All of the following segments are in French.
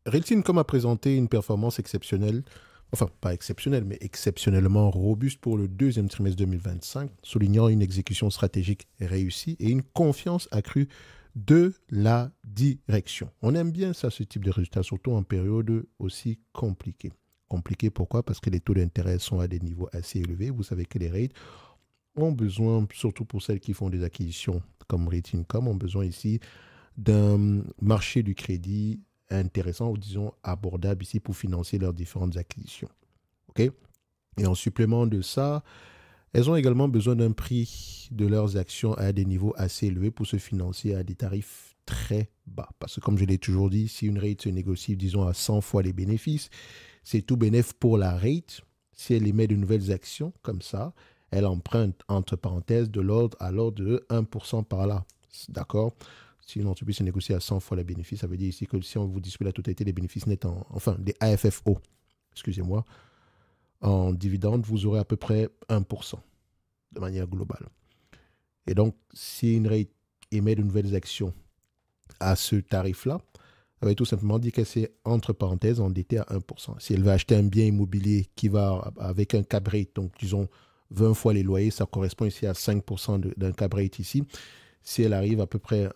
Realty Income a présenté une performance exceptionnelle, enfin pas exceptionnelle, mais exceptionnellement robuste pour le deuxième trimestre 2025, soulignant une exécution stratégique réussie et une confiance accrue de la direction. On aime bien ça, ce type de résultat, surtout en période aussi compliquée. Compliqué pourquoi? Parce que les taux d'intérêt sont à des niveaux assez élevés. Vous savez que les rates ont besoin, surtout pour celles qui font des acquisitions comme Rate Income, ont besoin ici d'un marché du crédit intéressant ou disons abordable ici pour financer leurs différentes acquisitions. OK? Et en supplément de ça, elles ont également besoin d'un prix de leurs actions à des niveaux assez élevés pour se financer à des tarifs très bas. Parce que comme je l'ai toujours dit, si une rate se négocie, disons, à 100 fois les bénéfices, c'est tout bénéf pour la rate. Si elle émet de nouvelles actions comme ça, elle emprunte, entre parenthèses, de l'ordre à l'ordre de 1% par là. D'accord? Si une entreprise se négocie à 100 fois les bénéfices, ça veut dire ici que si on vous distribue la totalité des bénéfices nets, enfin des AFFO, excusez-moi, en dividende, vous aurez à peu près 1% de manière globale. Et donc, si une rate émet de nouvelles actions à ce tarif-là, ça veut tout simplement dire qu'elle s'est, entre parenthèses, endettée à 1%. Si elle veut acheter un bien immobilier qui va avec un cap rate, donc disons 20 fois les loyers, ça correspond ici à 5% d'un cap rate ici. Si elle arrive à peu près,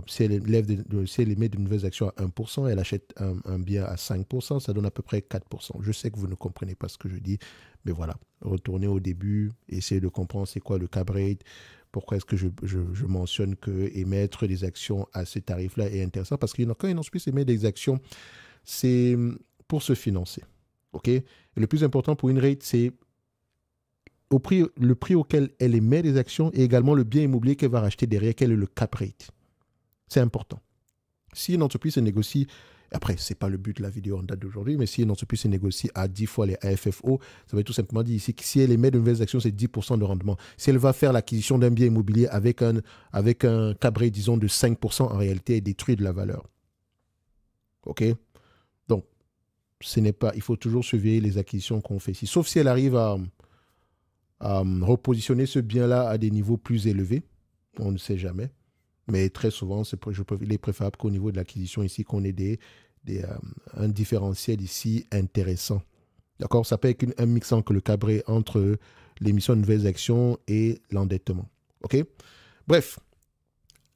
si elle émet de nouvelles actions à 1%, elle achète un bien à 5%, ça donne à peu près 4%. Je sais que vous ne comprenez pas ce que je dis, mais voilà. Retournez au début, essayez de comprendre c'est quoi le cap rate, pourquoi est-ce que je mentionne que émettre des actions à ce tarif-là est intéressant, parce que quand une entreprise émet des actions, c'est pour se financer. OK? Et le plus important pour une rate, c'est le prix auquel elle émet des actions et également le bien immobilier qu'elle va racheter derrière, quel est le cap rate. C'est important. Si une entreprise se négocie, après, ce n'est pas le but de la vidéo en date d'aujourd'hui, mais si une entreprise se négocie à 10 fois les AFFO, ça veut tout simplement dire ici que si elle émet de nouvelles actions, c'est 10% de rendement. Si elle va faire l'acquisition d'un bien immobilier avec un cap rate, disons, de 5%, en réalité, elle détruit de la valeur. OK? Donc, ce n'est pas, il faut toujours surveiller les acquisitions qu'on fait ici. Sauf si elle arrive à repositionner ce bien-là à des niveaux plus élevés. On ne sait jamais. Mais très souvent, il est préférable qu'au niveau de l'acquisition ici, qu'on ait un différentiel ici intéressant. D'accord? Ça peut être un mix entre le cabré, entre l'émission de nouvelles actions et l'endettement. OK? Bref,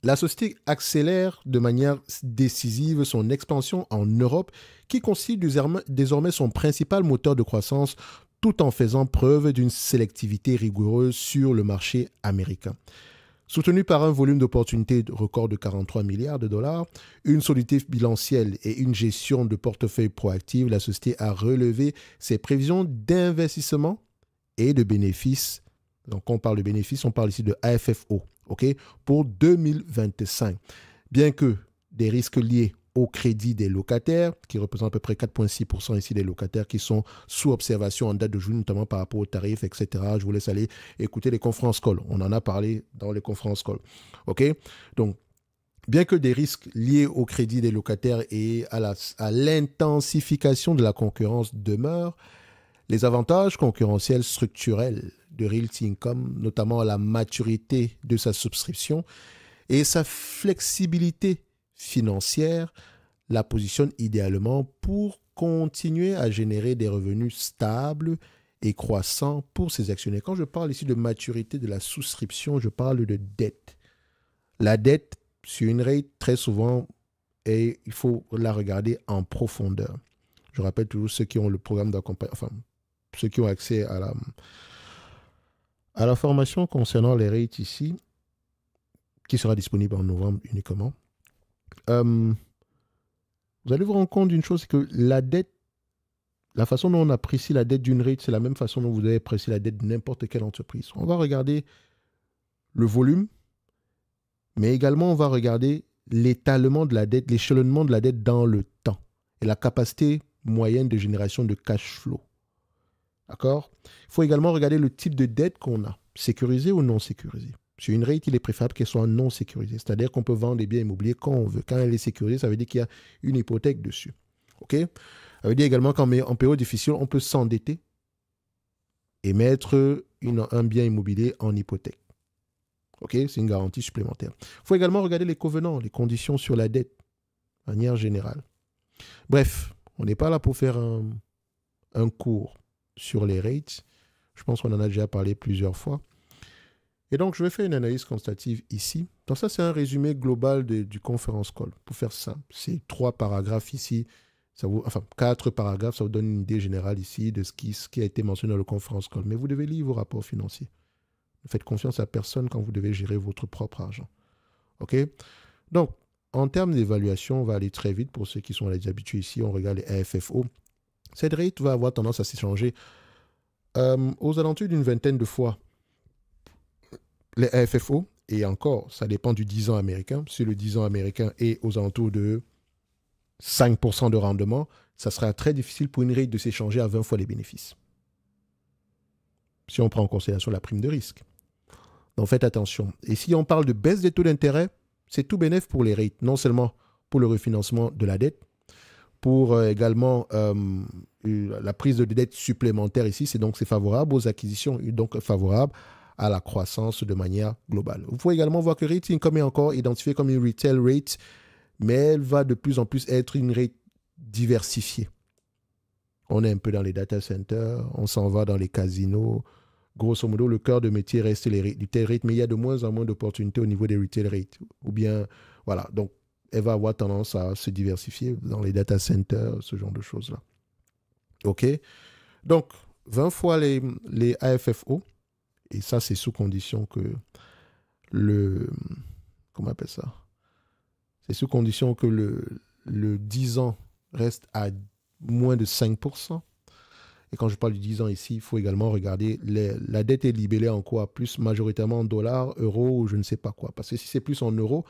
la société accélère de manière décisive son expansion en Europe, qui constitue désormais son principal moteur de croissance, tout en faisant preuve d'une sélectivité rigoureuse sur le marché américain. Soutenu par un volume d'opportunités record de 43 milliards de dollars, une solidité bilancielle et une gestion de portefeuille proactive, la société a relevé ses prévisions d'investissement et de bénéfices. Donc, quand on parle de bénéfices, on parle ici de AFFO, OK, pour 2025. Bien que des risques liés au crédit des locataires, qui représentent à peu près 4,6% ici des locataires qui sont sous observation en date de juin, notamment par rapport aux tarifs, etc. Je vous laisse aller écouter les conférences call. On en a parlé dans les conférences call. OK? Donc, bien que des risques liés au crédit des locataires et à l'intensification de la concurrence demeurent, les avantages concurrentiels structurels de Realty Income, notamment la maturité de sa souscription et sa flexibilité financière, la positionne idéalement pour continuer à générer des revenus stables et croissants pour ses actionnaires. Quand je parle ici de maturité de la souscription, je parle de dette. La dette sur une rate, très souvent, il faut la regarder en profondeur. Je rappelle toujours ceux qui ont le programme d'accompagnement, enfin, ceux qui ont accès à la formation concernant les rates ici, qui sera disponible en novembre uniquement. Vous allez vous rendre compte d'une chose, c'est que la dette, la façon dont on apprécie la dette d'une rate, c'est la même façon dont vous allez apprécier la dette de n'importe quelle entreprise. On va regarder le volume, mais également on va regarder l'étalement de la dette, l'échelonnement de la dette dans le temps et la capacité moyenne de génération de cash flow. D'accord? Il faut également regarder le type de dette qu'on a, sécurisée ou non sécurisée. Sur une rate, il est préférable qu'elle soit non sécurisée. C'est-à-dire qu'on peut vendre des biens immobiliers quand on veut. Quand elle est sécurisée, ça veut dire qu'il y a une hypothèque dessus. OK? Ça veut dire également qu'en période difficile, on peut s'endetter et mettre un bien immobilier en hypothèque. OK? C'est une garantie supplémentaire. Il faut également regarder les covenants, les conditions sur la dette, de manière générale. Bref, on n'est pas là pour faire un cours sur les rates. Je pense qu'on en a déjà parlé plusieurs fois. Et donc, je vais faire une analyse quantitative ici. Donc, ça, c'est un résumé global du conference call. Pour faire simple, c'est 3 paragraphes ici. Enfin, 4 paragraphes, ça vous donne une idée générale ici de ce qui a été mentionné dans le conference call. Mais vous devez lire vos rapports financiers. Ne faites confiance à personne quand vous devez gérer votre propre argent. OK? Donc, en termes d'évaluation, on va aller très vite pour ceux qui sont habitués ici. On regarde les AFFO. Cette rate va avoir tendance à s'échanger aux alentours d'une vingtaine de fois les AFFO. Et encore, ça dépend du 10 ans américain. Si le 10 ans américain est aux alentours de 5% de rendement, ça sera très difficile pour une rate de s'échanger à 20 fois les bénéfices. Si on prend en considération la prime de risque. Donc faites attention. Et si on parle de baisse des taux d'intérêt, c'est tout bénéf pour les rates, non seulement pour le refinancement de la dette, pour également la prise de dette supplémentaire ici, c'est favorable aux acquisitions, donc favorable à la croissance de manière globale. Vous pouvez également voir que rate income est encore identifié comme une retail rate, mais elle va de plus en plus être une rate diversifiée. On est un peu dans les data centers, on s'en va dans les casinos. Grosso modo, le cœur de métier reste les retail rates, mais il y a de moins en moins d'opportunités au niveau des retail rates. Ou bien, voilà, donc elle va avoir tendance à se diversifier dans les data centers, ce genre de choses-là. OK? Donc, 20 fois les AFFO, et ça, c'est sous condition que comment on appelle ça? C'est sous condition que le 10 ans reste à moins de 5%. Et quand je parle du 10 ans ici, il faut également regarder la dette est libellée en quoi? Plus majoritairement en dollars, euros ou je ne sais pas quoi. Parce que si c'est plus en euros,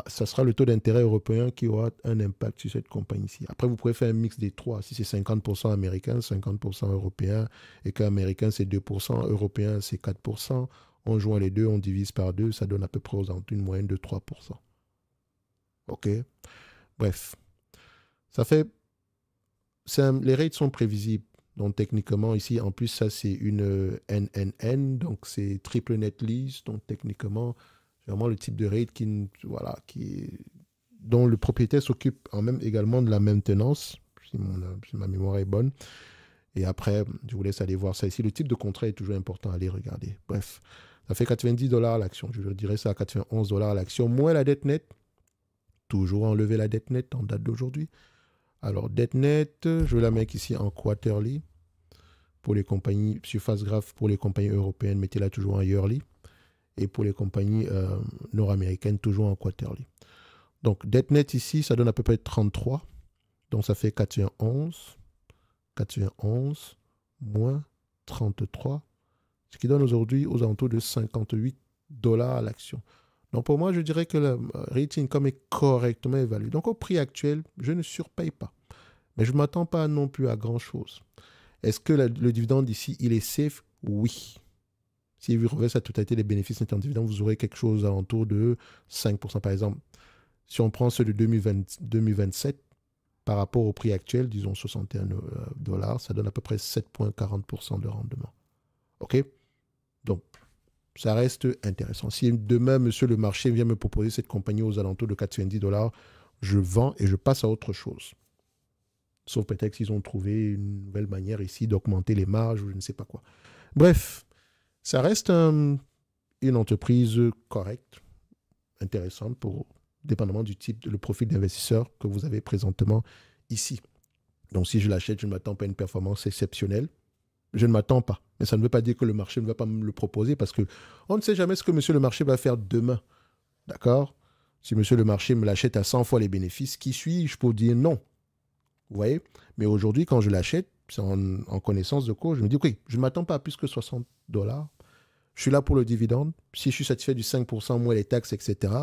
ça sera le taux d'intérêt européen qui aura un impact sur cette compagnie-ci. Après, vous pouvez faire un mix des trois. Si c'est 50% américain, 50% européen, et qu'américain c'est 2%, européen c'est 4%, on joint les deux, on divise par deux, ça donne à peu près aux alentours une moyenne de 3%. OK? Bref. Ça fait... les rates sont prévisibles. Donc, techniquement, ici, en plus, ça, c'est une NNN. Donc, c'est triple net lease. Donc, techniquement, c'est vraiment le type de rate dont le propriétaire s'occupe également de la maintenance, si ma mémoire est bonne. Et après, je vous laisse aller voir ça ici. Le type de contrat est toujours important à aller regarder. Bref, ça fait $90 à l'action. Je dirais ça à $91 à l'action, moins la dette nette. Toujours enlever la dette nette en date d'aujourd'hui. Alors, dette nette, je vais la mettre ici en quarterly. Pour les compagnies, surface graph pour les compagnies européennes, mettez-la toujours en yearly. Et pour les compagnies nord-américaines, toujours en quarterly. Donc, dette nette ici, ça donne à peu près 33. Donc, ça fait 91 moins 33. Ce qui donne aujourd'hui aux alentours de $58 à l'action. Donc, pour moi, je dirais que le rate income est correctement évalué. Donc, au prix actuel, je ne surpaye pas. Mais je ne m'attends pas non plus à grand-chose. Est-ce que le dividende ici, il est safe? Oui. Si vous reversez la totalité des bénéfices net en dividende, vous aurez quelque chose alentour de 5%. Par exemple, si on prend ceux de 2027, par rapport au prix actuel, disons $61, ça donne à peu près 7,40% de rendement. OK? Donc, ça reste intéressant. Si demain, monsieur le marché vient me proposer cette compagnie aux alentours de $90, je vends et je passe à autre chose. Sauf peut-être qu'ils ont trouvé une nouvelle manière ici d'augmenter les marges ou je ne sais pas quoi. Bref, ça reste une entreprise correcte, intéressante, dépendamment du type, le profil d'investisseur que vous avez présentement ici. Donc, si je l'achète, je ne m'attends pas à une performance exceptionnelle. Je ne m'attends pas. Mais ça ne veut pas dire que le marché ne va pas me le proposer parce qu'on ne sait jamais ce que monsieur le marché va faire demain. D'accord? Si monsieur le marché me l'achète à 100 fois les bénéfices, qui suis-je pour dire non? Vous voyez? Mais aujourd'hui, quand je l'achète, c'est en connaissance de cause, je me dis, oui, je ne m'attends pas à plus que $60. Je suis là pour le dividende. Si je suis satisfait du 5% moins les taxes, etc.,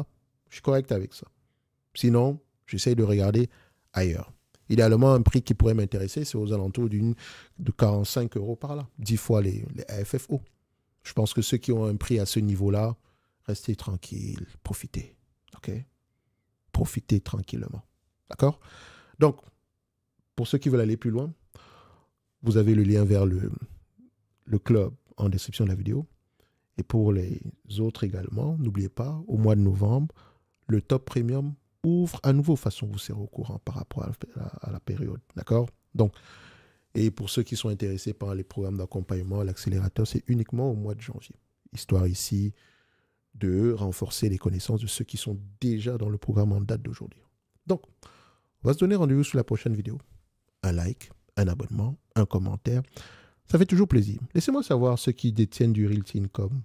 je suis correct avec ça. Sinon, j'essaye de regarder ailleurs. Idéalement, un prix qui pourrait m'intéresser, c'est aux alentours de 45 € par là. 10 fois les AFFO. Je pense que ceux qui ont un prix à ce niveau-là, restez tranquilles, profitez. OK? Profitez tranquillement. D'accord? Donc, pour ceux qui veulent aller plus loin, vous avez le lien vers le club en description de la vidéo. Et pour les autres également, n'oubliez pas, au mois de novembre, le top premium ouvre à nouveau, de toute façon, vous serez au courant par rapport à la période. D'accord? Donc, et pour ceux qui sont intéressés par les programmes d'accompagnement, l'accélérateur, c'est uniquement au mois de janvier. Histoire ici de renforcer les connaissances de ceux qui sont déjà dans le programme en date d'aujourd'hui. Donc, on va se donner rendez-vous sur la prochaine vidéo. Un like, un abonnement, un commentaire. Ça fait toujours plaisir. Laissez-moi savoir ceux qui détiennent du Realty Income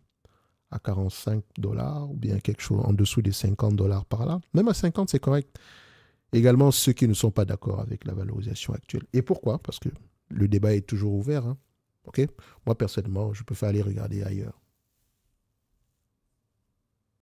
à 45 dollars ou bien quelque chose en dessous des 50 dollars par là. Même à 50, c'est correct. Également, ceux qui ne sont pas d'accord avec la valorisation actuelle. Et pourquoi? Parce que le débat est toujours ouvert. Hein. OK? Moi, personnellement, je préfère aller regarder ailleurs.